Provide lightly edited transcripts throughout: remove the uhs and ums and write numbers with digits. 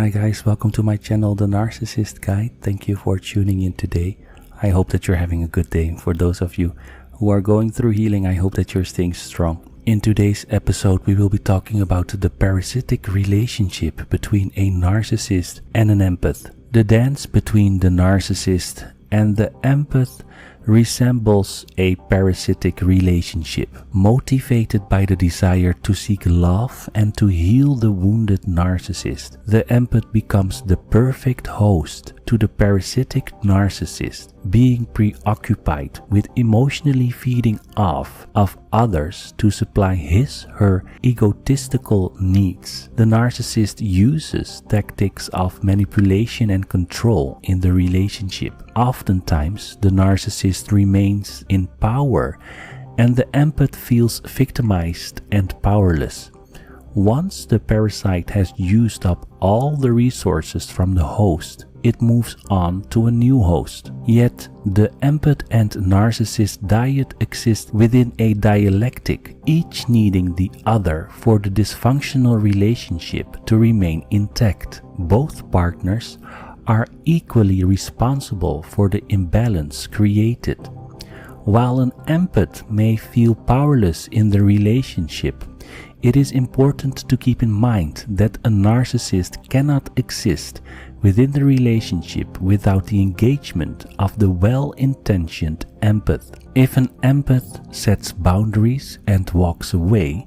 Hi guys, welcome to my channel, The Narcissist Guide. Thank you for tuning in today. I hope that you're having a good day. For those of you who are going through healing, I hope that you're staying strong. In today's episode, we will be talking about the parasitic relationship between a narcissist and an empath. The dance between the narcissist and the empath resembles a parasitic relationship, motivated by the desire to seek love and to heal the wounded narcissist. The empath becomes the perfect host to the parasitic narcissist, being preoccupied with emotionally feeding off of others to supply his/her egotistical needs. The narcissist uses tactics of manipulation and control in the relationship. Oftentimes, the narcissist remains in power and the empath feels victimized and powerless. Once the parasite has used up all the resources from the host, it moves on to a new host. Yet, the empath and narcissist dyad exist within a dialectic, each needing the other for the dysfunctional relationship to remain intact. Both partners are equally responsible for the imbalance created. While an empath may feel powerless in the relationship, it is important to keep in mind that a narcissist cannot exist within the relationship without the engagement of the well-intentioned empath. If an empath sets boundaries and walks away,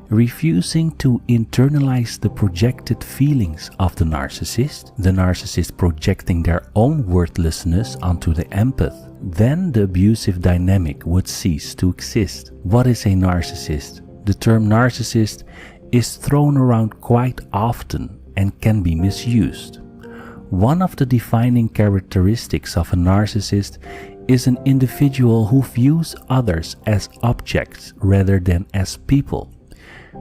refusing to internalize the projected feelings of the narcissist projecting their own worthlessness onto the empath, then the abusive dynamic would cease to exist. What is a narcissist? The term narcissist is thrown around quite often and can be misused. One of the defining characteristics of a narcissist is an individual who views others as objects rather than as people.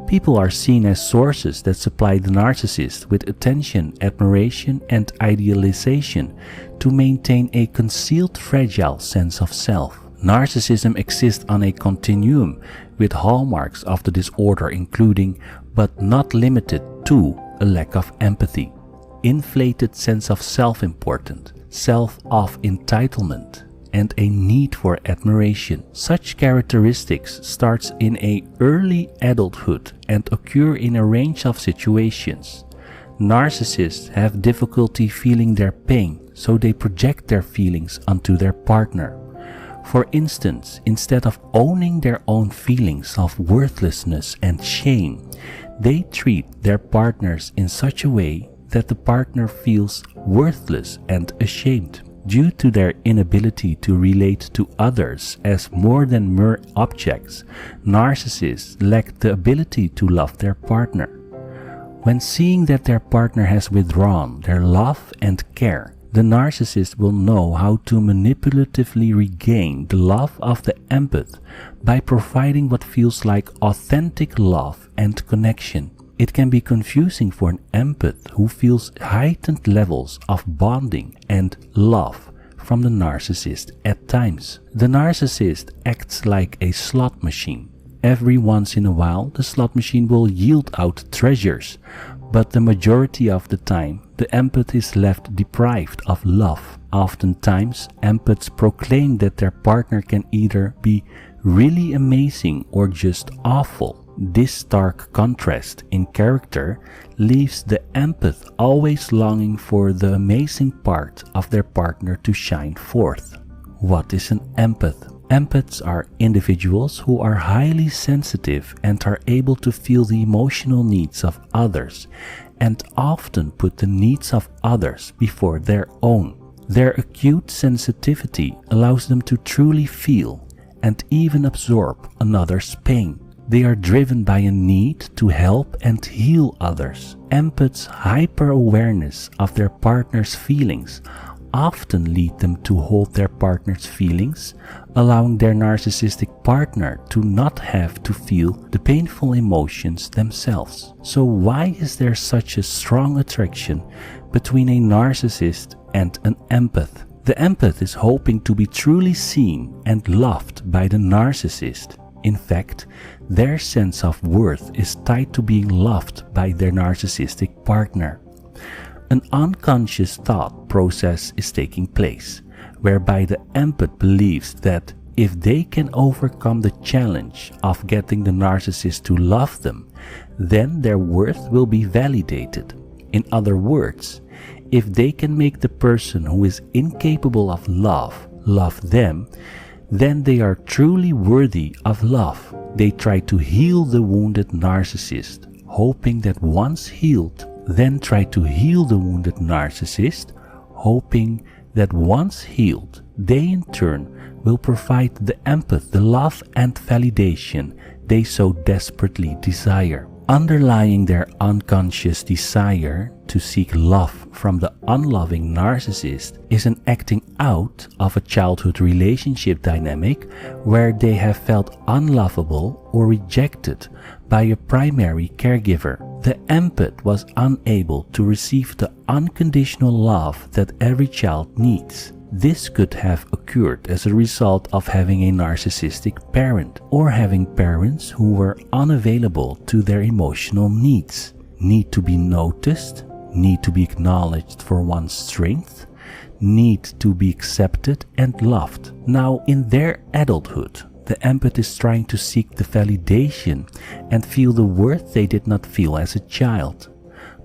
People are seen as sources that supply the narcissist with attention, admiration, and idealization to maintain a concealed, fragile sense of self. Narcissism exists on a continuum with hallmarks of the disorder including, but not limited to, a lack of empathy, inflated sense of self-importance, self-of-entitlement, and a need for admiration. Such characteristics starts in early adulthood and occur in a range of situations. Narcissists have difficulty feeling their pain, so they project their feelings onto their partner. For instance, instead of owning their own feelings of worthlessness and shame, they treat their partners in such a way that the partner feels worthless and ashamed. Due to their inability to relate to others as more than mere objects, narcissists lack the ability to love their partner. When seeing that their partner has withdrawn their love and care, the narcissist will know how to manipulatively regain the love of the empath by providing what feels like authentic love and connection. It can be confusing for an empath who feels heightened levels of bonding and love from the narcissist at times. The narcissist acts like a slot machine. Every once in a while, the slot machine will yield out treasures, but the majority of the time, the empath is left deprived of love. Oftentimes, empaths proclaim that their partner can either be really amazing or just awful. This stark contrast in character leaves the empath always longing for the amazing part of their partner to shine forth. What is an empath? Empaths are individuals who are highly sensitive and are able to feel the emotional needs of others and often put the needs of others before their own. Their acute sensitivity allows them to truly feel and even absorb another's pain. They are driven by a need to help and heal others. Empaths' hyper-awareness of their partner's feelings often lead them to hold their partner's feelings, allowing their narcissistic partner to not have to feel the painful emotions themselves. So why is there such a strong attraction between a narcissist and an empath? The empath is hoping to be truly seen and loved by the narcissist. In fact, their sense of worth is tied to being loved by their narcissistic partner. An unconscious thought process is taking place, whereby the empath believes that if they can overcome the challenge of getting the narcissist to love them, then their worth will be validated. In other words, if they can make the person who is incapable of love them, then they are truly worthy of love. They try to heal the wounded narcissist, hoping that once healed, then try to heal the wounded narcissist, hoping that once healed, they in turn will provide the empath the love and validation they so desperately desire. Underlying their unconscious desire to seek love from the unloving narcissist is an acting out of a childhood relationship dynamic where they have felt unlovable or rejected by a primary caregiver. The empath was unable to receive the unconditional love that every child needs. This could have occurred as a result of having a narcissistic parent or having parents who were unavailable to their emotional needs. Need to be noticed, need to be acknowledged for one's strength, need to be accepted and loved. Now, in their adulthood, the empath is trying to seek the validation and feel the worth they did not feel as a child.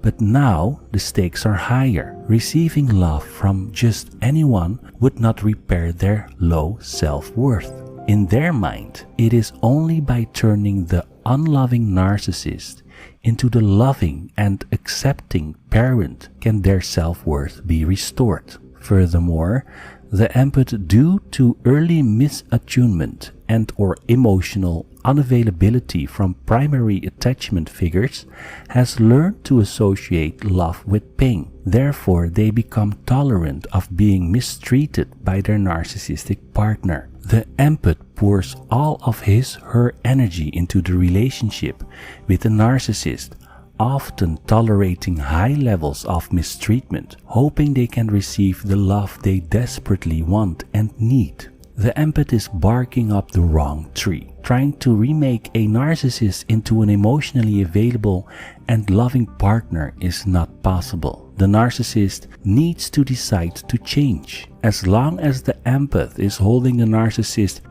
But now the stakes are higher. Receiving love from just anyone would not repair their low self-worth. In their mind, it is only by turning the unloving narcissist into the loving and accepting parent can their self-worth be restored. Furthermore, the empath, due to early misattunement and or emotional unavailability from primary attachment figures, has learned to associate love with pain. Therefore, they become tolerant of being mistreated by their narcissistic partner. The empath pours all of his/her energy into the relationship with the narcissist, often tolerating high levels of mistreatment, hoping they can receive the love they desperately want and need. The empath is barking up the wrong tree. Trying to remake a narcissist into an emotionally available and loving partner is not possible. The narcissist needs to decide to change. As long as the empath is holding the narcissist,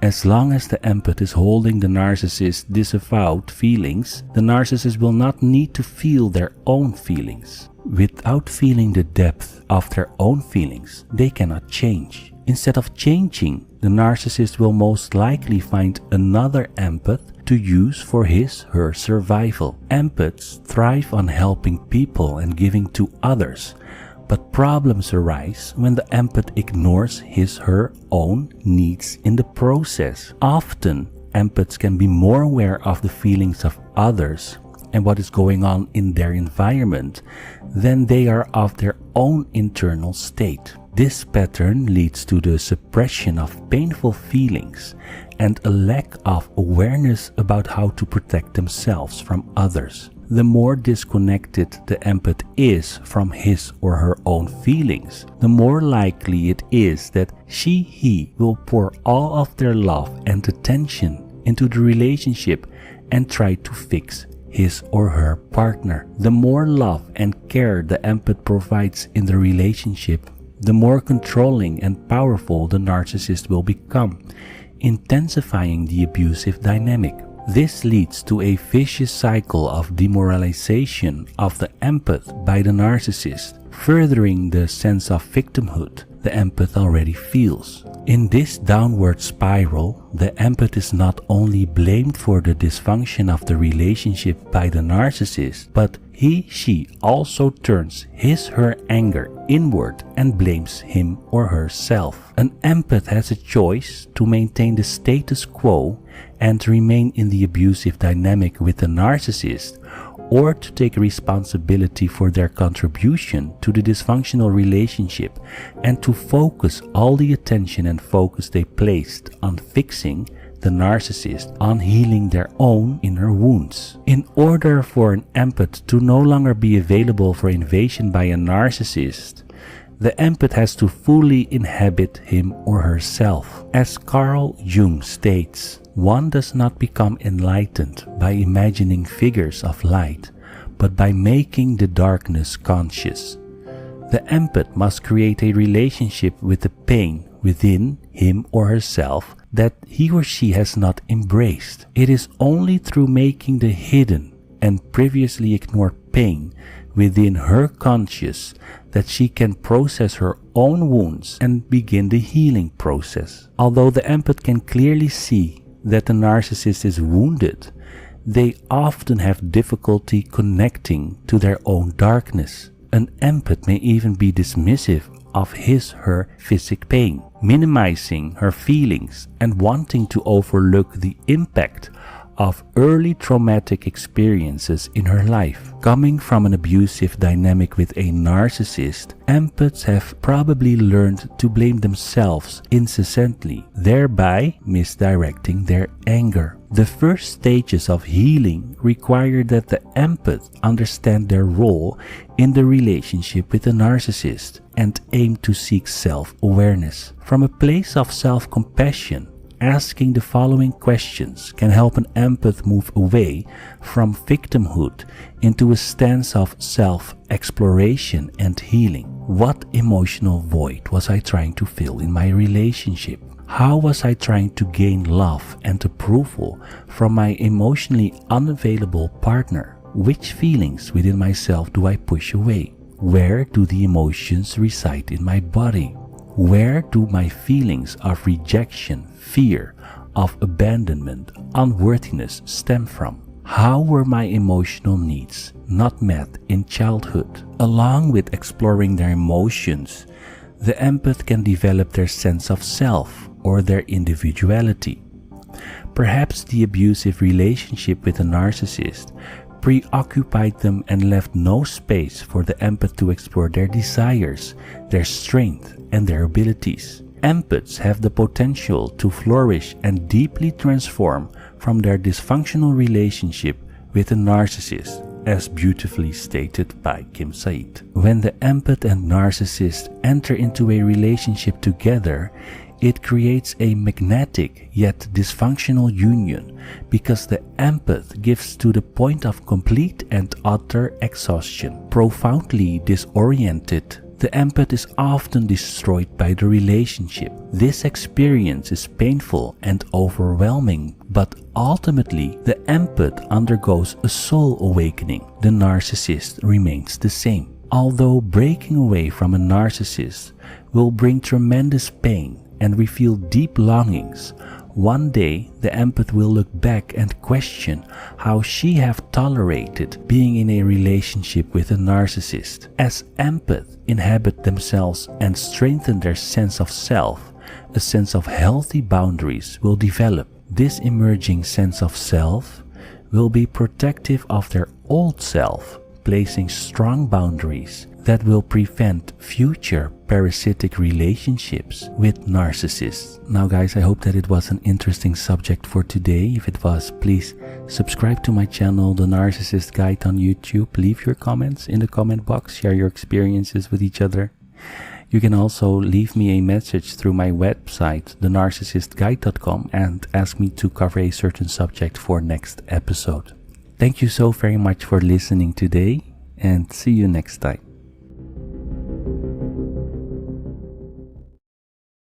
disavowed feelings, the narcissist will not need to feel their own feelings. Without feeling the depth of their own feelings, they cannot change. Instead of changing, the narcissist will most likely find another empath to use for his/her survival. Empaths thrive on helping people and giving to others, but problems arise when the empath ignores his/her own needs in the process. Often, empaths can be more aware of the feelings of others and what is going on in their environment than they are of their own internal state. This pattern leads to the suppression of painful feelings and a lack of awareness about how to protect themselves from others. The more disconnected the empath is from his or her own feelings, the more likely it is that he will pour all of their love and attention into the relationship and try to fix his or her partner. The more love and care the empath provides in the relationship, the more controlling and powerful the narcissist will become, intensifying the abusive dynamic. This leads to a vicious cycle of demoralization of the empath by the narcissist, furthering the sense of victimhood the empath already feels. In this downward spiral, the empath is not only blamed for the dysfunction of the relationship by the narcissist, but she also turns his/her anger inward and blames him or herself. An empath has a choice to maintain the status quo and remain in the abusive dynamic with the narcissist, or to take responsibility for their contribution to the dysfunctional relationship and to focus all the attention and focus they placed on fixing the narcissist on healing their own inner wounds. In order for an empath to no longer be available for invasion by a narcissist, the empath has to fully inhabit him or herself. As Carl Jung states, one does not become enlightened by imagining figures of light, but by making the darkness conscious. The empath must create a relationship with the pain within him or herself that he or she has not embraced. It is only through making the hidden and previously ignored pain within her conscious that she can process her own wounds and begin the healing process. Although the empath can clearly see that the narcissist is wounded, they often have difficulty connecting to their own darkness. An empath may even be dismissive of his/her physical pain, minimizing her feelings and wanting to overlook the impact of early traumatic experiences in her life. Coming from an abusive dynamic with a narcissist, empaths have probably learned to blame themselves incessantly, thereby misdirecting their anger. The first stages of healing require that the empath understand their role in the relationship with the narcissist and aim to seek self-awareness. From a place of self-compassion, asking the following questions can help an empath move away from victimhood into a stance of self-exploration and healing. What emotional void was I trying to fill in my relationship? How was I trying to gain love and approval from my emotionally unavailable partner? Which feelings within myself do I push away? Where do the emotions reside in my body? Where do my feelings of rejection, fear, of abandonment, unworthiness stem from? How were my emotional needs not met in childhood? Along with exploring their emotions, the empath can develop their sense of self or their individuality. Perhaps the abusive relationship with a narcissist preoccupied them and left no space for the empath to explore their desires, their strength, and their abilities. Empaths have the potential to flourish and deeply transform from their dysfunctional relationship with a narcissist, as beautifully stated by Kim Said. When the empath and narcissist enter into a relationship together, it creates a magnetic yet dysfunctional union because the empath gives to the point of complete and utter exhaustion. Profoundly disoriented, the empath is often destroyed by the relationship. This experience is painful and overwhelming, but ultimately the empath undergoes a soul awakening. The narcissist remains the same. Although breaking away from a narcissist will bring tremendous pain and we feel deep longings, one day the empath will look back and question how she have tolerated being in a relationship with a narcissist. As empaths inhabit themselves and strengthen their sense of self, a sense of healthy boundaries will develop. This emerging sense of self will be protective of their old self, placing strong boundaries that will prevent future parasitic relationships with narcissists. Now guys, I hope that it was an interesting subject for today. If it was, please subscribe to my channel, The Narcissist Guide on YouTube. Leave your comments in the comment box, share your experiences with each other. You can also leave me a message through my website, thenarcissistguide.com, and ask me to cover a certain subject for next episode. Thank you so very much for listening today, and see you next time.